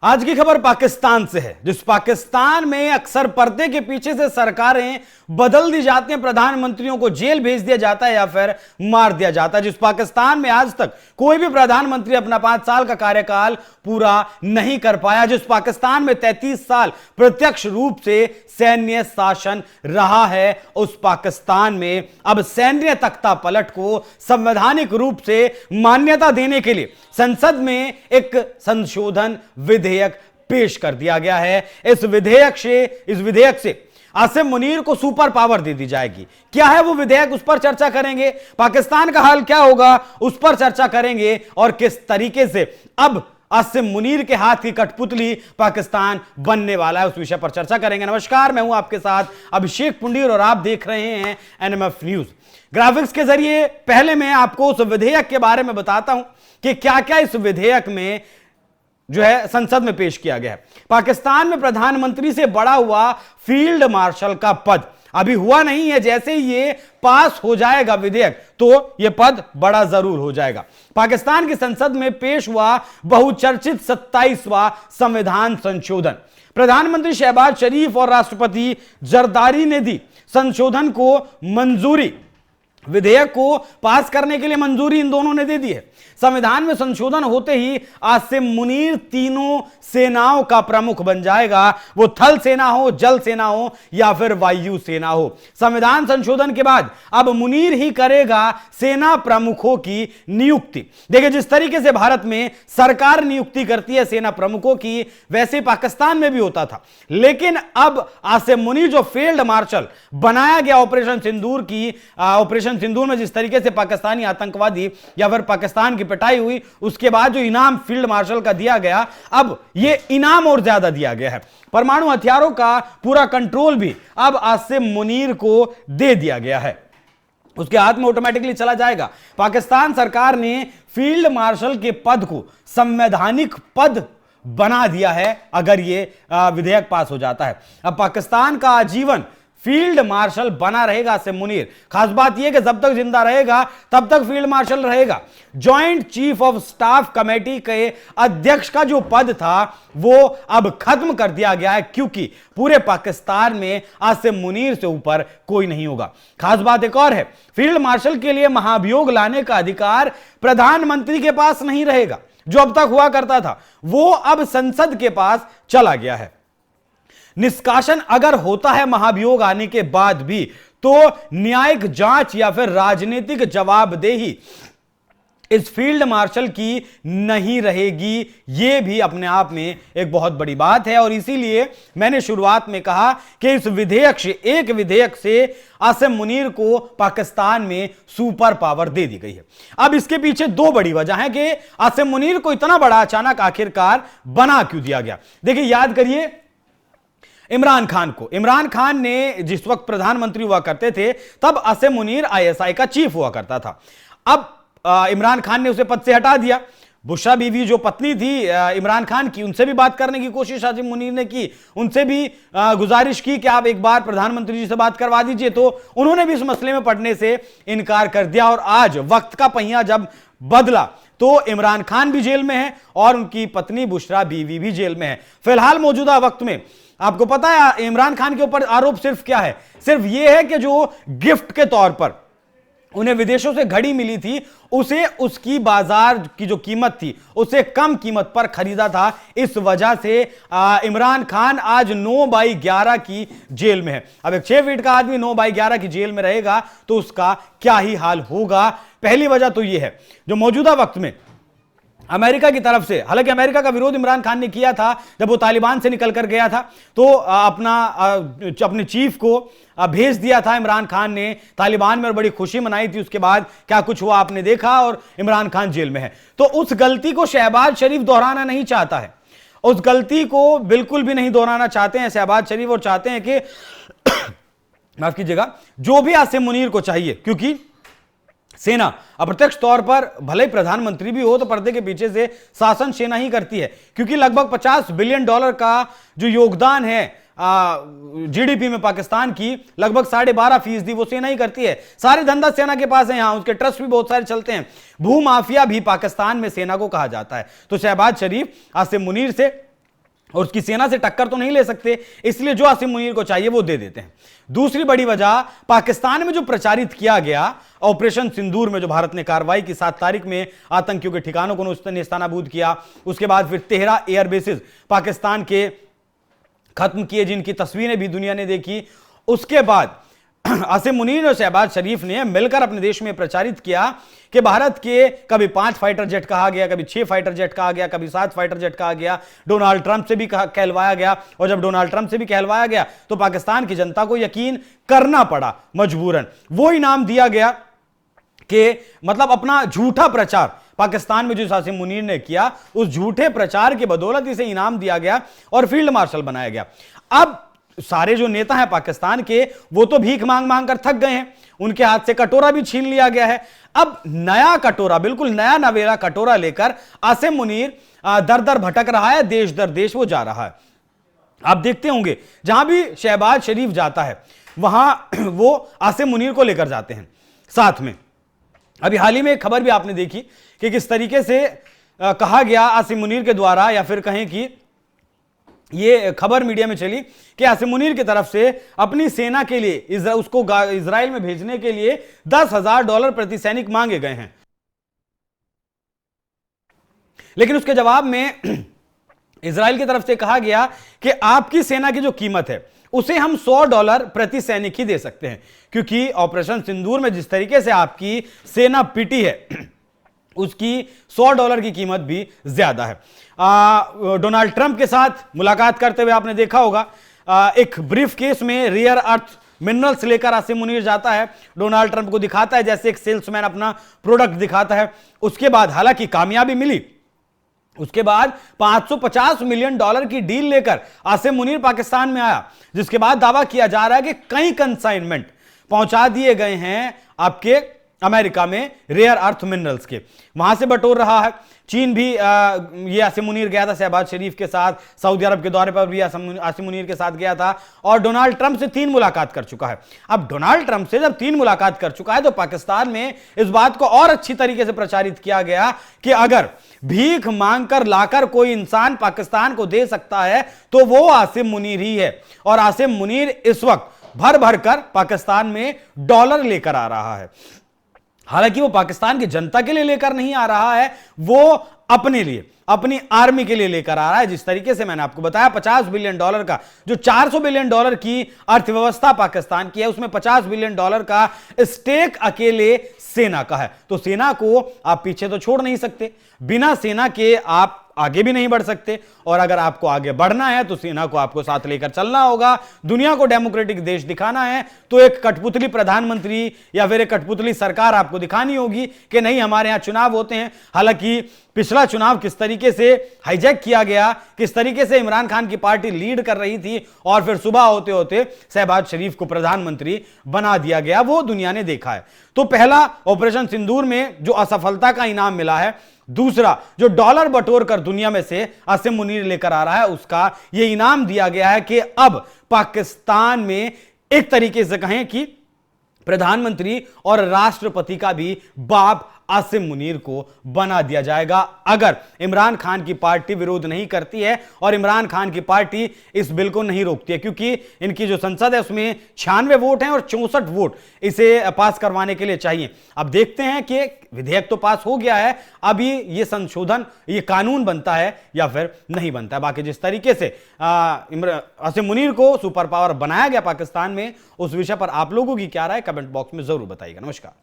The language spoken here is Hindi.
आज की खबर पाकिस्तान से है, जिस पाकिस्तान में अक्सर पर्दे के पीछे से सरकारें बदल दी जाती हैं, प्रधानमंत्रियों को जेल भेज दिया जाता है या फिर मार दिया जाता है। जिस पाकिस्तान में आज तक कोई भी प्रधानमंत्री अपना 5 साल का कार्यकाल पूरा नहीं कर पाया, जिस पाकिस्तान में 33 साल प्रत्यक्ष रूप से सैन्य शासन रहा है, उस पाकिस्तान में अब सैन्य तख्ता पलट को संवैधानिक रूप से मान्यता देने के लिए संसद में एक संशोधन विधेयक पेश कर दिया गया है। इस विधेयक से आसिम मुनीर को सुपर पावर दे दी जाएगी। क्या है वो विधेयक, उस पर चर्चा करेंगे। पाकिस्तान का हाल क्या होगा, उस पर चर्चा करेंगे। और किस तरीके से अब आसिम मुनीर के हाथ की कठपुतली पाकिस्तान बनने वाला है, उस विषय पर चर्चा करेंगे। नमस्कार, मैं हूं आपके साथ अभिषेक पुंडीर और आप देख रहे हैं एनएमएफ न्यूज। ग्राफिक्स के जरिए पहले मैं आपको उस विधेयक के बारे में बताता हूं कि क्या क्या इस विधेयक में जो है संसद में पेश किया गया है। पाकिस्तान में प्रधानमंत्री से बड़ा हुआ फील्ड मार्शल का पद अभी हुआ नहीं है। जैसे ही ये पास हो जाएगा विधेयक तो यह पद बड़ा जरूर हो जाएगा। पाकिस्तान की संसद में पेश हुआ बहुचर्चित 27वां संविधान संशोधन, प्रधानमंत्री शहबाज शरीफ और राष्ट्रपति जरदारी ने दी संशोधन को मंजूरी। विधेयक को पास करने के लिए मंजूरी इन दोनों ने दे दी है। संविधान में संशोधन होते ही आसिम मुनीर तीनों सेनाओं का प्रमुख बन जाएगा, वो थल सेना हो, जल सेना हो या फिर वायु सेना हो। संविधान संशोधन के बाद अब मुनीर ही करेगा सेना प्रमुखों की नियुक्ति। देखिए, जिस तरीके से भारत में सरकार नियुक्ति करती है सेना प्रमुखों की, वैसे पाकिस्तान में भी होता था। लेकिन अब आसिम मुनीर जो फील्ड मार्शल बनाया गया ऑपरेशन सिंदूर में जिस तरीके से पाकिस्तानी आतंकवादी या फिर पाकिस्तान की पिटाई हुई, उसके बाद जो इनाम फील्ड मार्शल का दिया गया, अब यह इनाम और ज्यादा दिया गया है। परमाणु हथियारों का पूरा कंट्रोल भी अब आसिम मुनीर को दे दिया गया है, उसके हाथ में ऑटोमेटिकली चला जाएगा। पाकिस्तान सरकार ने फील्ड मार्शल के पद को संवैधानिक पद बना दिया है अगर यह विधेयक पास हो जाता है। अब पाकिस्तान का आजीवन फील्ड मार्शल बना रहेगा आसिम मुनीर। खास बात यह कि जब तक जिंदा रहेगा तब तक फील्ड मार्शल रहेगा। Joint chief of staff committee के अध्यक्ष का जो पद था वो अब खत्म कर दिया गया है, क्योंकि पूरे पाकिस्तान में आसिम मुनीर से ऊपर कोई नहीं होगा। खास बात एक और है, फील्ड मार्शल के लिए महाभियोग लाने का अधिकार प्रधानमंत्री के पास नहीं रहेगा। जो अब तक हुआ करता था वो अब संसद के पास चला गया है। निष्कासन अगर होता है महाभियोग आने के बाद भी, तो न्यायिक जांच या फिर राजनीतिक जवाबदेही इस फील्ड मार्शल की नहीं रहेगी। यह भी अपने आप में एक बहुत बड़ी बात है। और इसीलिए मैंने शुरुआत में कहा कि इस विधेयक से आसिम मुनीर को पाकिस्तान में सुपर पावर दे दी गई है। अब इसके पीछे दो बड़ी वजह है कि आसिम मुनीर को इतना बड़ा अचानक आखिरकार बना क्यों दिया गया। देखिए, याद करिए इमरान खान ने जिस वक्त प्रधानमंत्री हुआ करते थे तब आसिम मुनीर आईएसआई का चीफ हुआ करता था। अब इमरान खान ने उसे पद से हटा दिया। बुशरा बीवी जो पत्नी थी इमरान खान की, उनसे भी बात करने की कोशिश आसिम मुनीर ने की, उनसे भी गुजारिश की कि आप एक बार प्रधानमंत्री जी से बात करवा दीजिए, तो उन्होंने भी इस मसले में पड़ने से इनकार कर दिया। और आज वक्त का पहिया जब बदला तो इमरान खान भी जेल में है और उनकी पत्नी बुशरा बीवी भी जेल में है। फिलहाल मौजूदा वक्त में आपको पता है इमरान खान के ऊपर आरोप सिर्फ क्या है, सिर्फ यह है कि जो गिफ्ट के तौर पर उन्हें विदेशों से घड़ी मिली थी, उसे उसकी बाजार की जो कीमत थी उसे कम कीमत पर खरीदा था। इस वजह से इमरान खान आज 9/11 की जेल में है। अब एक 6 फीट का आदमी 9/11 की जेल में रहेगा तो उसका क्या ही हाल होगा। पहली वजह तो यह है जो मौजूदा वक्त में अमेरिका की तरफ से, हालांकि अमेरिका का विरोध इमरान खान ने किया था जब वो तालिबान से निकल कर गया था, तो अपने चीफ को भेज दिया था इमरान खान ने तालिबान में और बड़ी खुशी मनाई थी। उसके बाद क्या कुछ हुआ आपने देखा और इमरान खान जेल में है। तो उस गलती को शहबाज शरीफ दोहराना नहीं चाहता है, उस गलती को बिल्कुल भी नहीं दोहराना चाहते हैं शहबाज शरीफ, और चाहते हैं कि माफ कीजिएगा, जो भी आसिम मुनीर को चाहिए, क्योंकि सेना अप्रत्यक्ष तौर पर भले ही प्रधानमंत्री भी हो तो पर्दे के पीछे से शासन सेना ही करती है, क्योंकि लगभग $50 बिलियन का जो योगदान है जीडीपी में पाकिस्तान की, लगभग 12.5% वो सेना ही करती है। सारे धंधा सेना के पास है, यहां उसके ट्रस्ट भी बहुत सारे चलते हैं। भू माफिया भी पाकिस्तान में सेना को कहा जाता है। तो शहबाज शरीफ आसिम मुनीर से और उसकी सेना से टक्कर तो नहीं ले सकते, इसलिए जो आसिम मुनीर को चाहिए वो दे देते हैं। दूसरी बड़ी वजह, पाकिस्तान में जो प्रचारित किया गया ऑपरेशन सिंदूर में, जो भारत ने कार्रवाई की 7 तारीख में आतंकियों के ठिकानों को नेस्तनाबूद किया, उसके बाद फिर 13 एयर बेसिस पाकिस्तान के खत्म किए, जिनकी तस्वीरें भी दुनिया ने देखी। उसके बाद आसिम मुनीर और शहबाज शरीफ ने मिलकर अपने देश में प्रचारित किया कि भारत के कभी 5 फाइटर जेट कहा गया, कभी 6 फाइटर जेट कहा गया, कभी 7 फाइटर जेट कहा गया, डोनाल्ड ट्रंप से भी कहलवाया गया। और जब डोनाल्ड ट्रंप से भी कहलवाया गया तो पाकिस्तान की जनता को यकीन करना पड़ा मजबूरन। वो इनाम दिया गया कि मतलब अपना झूठा प्रचार पाकिस्तान में जो आसिम मुनीर ने किया, उस झूठे प्रचार की बदौलत इसे इनाम दिया गया और फील्ड मार्शल बनाया गया। अब सारे जो नेता हैं पाकिस्तान के, वो तो भीख मांग मांग कर थक गए हैं, उनके हाथ से कटोरा भी छीन लिया गया है। अब नया कटोरा, बिल्कुल नया नवेला कटोरा लेकर आसिम मुनीर दर दर भटक रहा है, देश दर देश वो जा रहा है। आप देखते होंगे जहां भी शहबाज शरीफ जाता है वहां वो आसिम मुनीर को लेकर जाते हैं साथ में। अभी हाल ही में एक खबर भी आपने देखी कि किस तरीके से कहा गया आसिम मुनीर के द्वारा, या फिर कहें कि ये खबर मीडिया में चली कि आसिम मुनीर की तरफ से अपनी सेना के लिए उसको इजराइल में भेजने के लिए $10,000 प्रति सैनिक मांगे गए हैं। लेकिन उसके जवाब में इजराइल की तरफ से कहा गया कि आपकी सेना की जो कीमत है उसे हम $100 प्रति सैनिक ही दे सकते हैं, क्योंकि ऑपरेशन सिंदूर में जिस तरीके से आपकी सेना पिटी है उसकी $100 की कीमत भी ज्यादा है। डोनाल्ड ट्रंप के साथ मुलाकात करते हुए आपने देखा होगा, एक ब्रीफ केस में रेयर अर्थ मिनरल्स लेकर आसिम मुनीर जाता है, डोनाल्ड ट्रंप को दिखाता है जैसे एक सेल्समैन अपना प्रोडक्ट दिखाता है। उसके बाद हालांकि कामयाबी मिली, उसके बाद $550 मिलियन की डील लेकर आसिम मुनीर पाकिस्तान में आया, जिसके बाद दावा किया जा रहा है कि कई कंसाइनमेंट पहुंचा दिए गए हैं आपके अमेरिका में रेयर अर्थ मिनरल्स के, वहां से बटोर रहा है। चीन भी ये आसिम मुनीर गया था शहबाज शरीफ के साथ, सऊदी अरब के दौरे पर भी आसिम मुनीर के साथ गया था, और डोनाल्ड ट्रंप से 3 मुलाकात कर चुका है। अब डोनाल्ड ट्रंप से जब 3 मुलाकात कर चुका है तो पाकिस्तान में इस बात को और अच्छी तरीके से प्रचारित किया गया कि अगर भीख मांगकर लाकर कोई इंसान पाकिस्तान को दे सकता है तो वो आसिम मुनीर ही है। और आसिम मुनीर इस वक्त भर भर कर पाकिस्तान में डॉलर लेकर आ रहा है। हालांकि वो पाकिस्तान की जनता के लिए लेकर नहीं आ रहा है, वो अपने लिए, अपनी आर्मी के लिए लेकर आ रहा है। जिस तरीके से मैंने आपको बताया $50 बिलियन का जो $400 बिलियन की अर्थव्यवस्था पाकिस्तान की है, उसमें $50 बिलियन का स्टेक अकेले सेना का है। तो सेना को आप पीछे तो छोड़ नहीं सकते, बिना सेना के आप आगे भी नहीं बढ़ सकते, और अगर आपको आगे बढ़ना है तो सेना को आपको साथ लेकर चलना होगा। दुनिया को डेमोक्रेटिक देश दिखाना है तो एक कठपुतली प्रधानमंत्री या फिर एक कठपुतली सरकार आपको दिखानी होगी कि नहीं, हमारे यहां चुनाव होते हैं। हालांकि पिछला चुनाव किस तरीके से हाईजैक किया गया, किस तरीके से इमरान खान की पार्टी लीड कर रही थी और फिर सुबह होते होते शहबाज शरीफ को प्रधानमंत्री बना दिया गया, वो दुनिया ने देखा है। तो पहला, ऑपरेशन सिंदूर में जो असफलता का इनाम मिला है। दूसरा, जो डॉलर बटोर कर दुनिया में से आसिम मुनीर लेकर आ रहा है, उसका यह इनाम दिया गया है कि अब पाकिस्तान में एक तरीके से कहें कि प्रधानमंत्री और राष्ट्रपति का भी बाप आसिम मुनीर को बना दिया जाएगा, अगर इमरान खान की पार्टी विरोध नहीं करती है और इमरान खान की पार्टी इस बिल को नहीं रोकती है, क्योंकि इनकी जो संसद है उसमें 96 वोट हैं और 64 वोट इसे पास करवाने के लिए चाहिए। अब देखते हैं कि विधेयक तो पास हो गया है, अभी ये संशोधन, ये कानून बनता है या फिर नहीं बनता है। बाकी जिस तरीके से आसिम मुनीर को सुपर पावर बनाया गया पाकिस्तान में, उस विषय पर आप लोगों की क्या राय, कमेंट बॉक्स में जरूर बताइएगा। नमस्कार।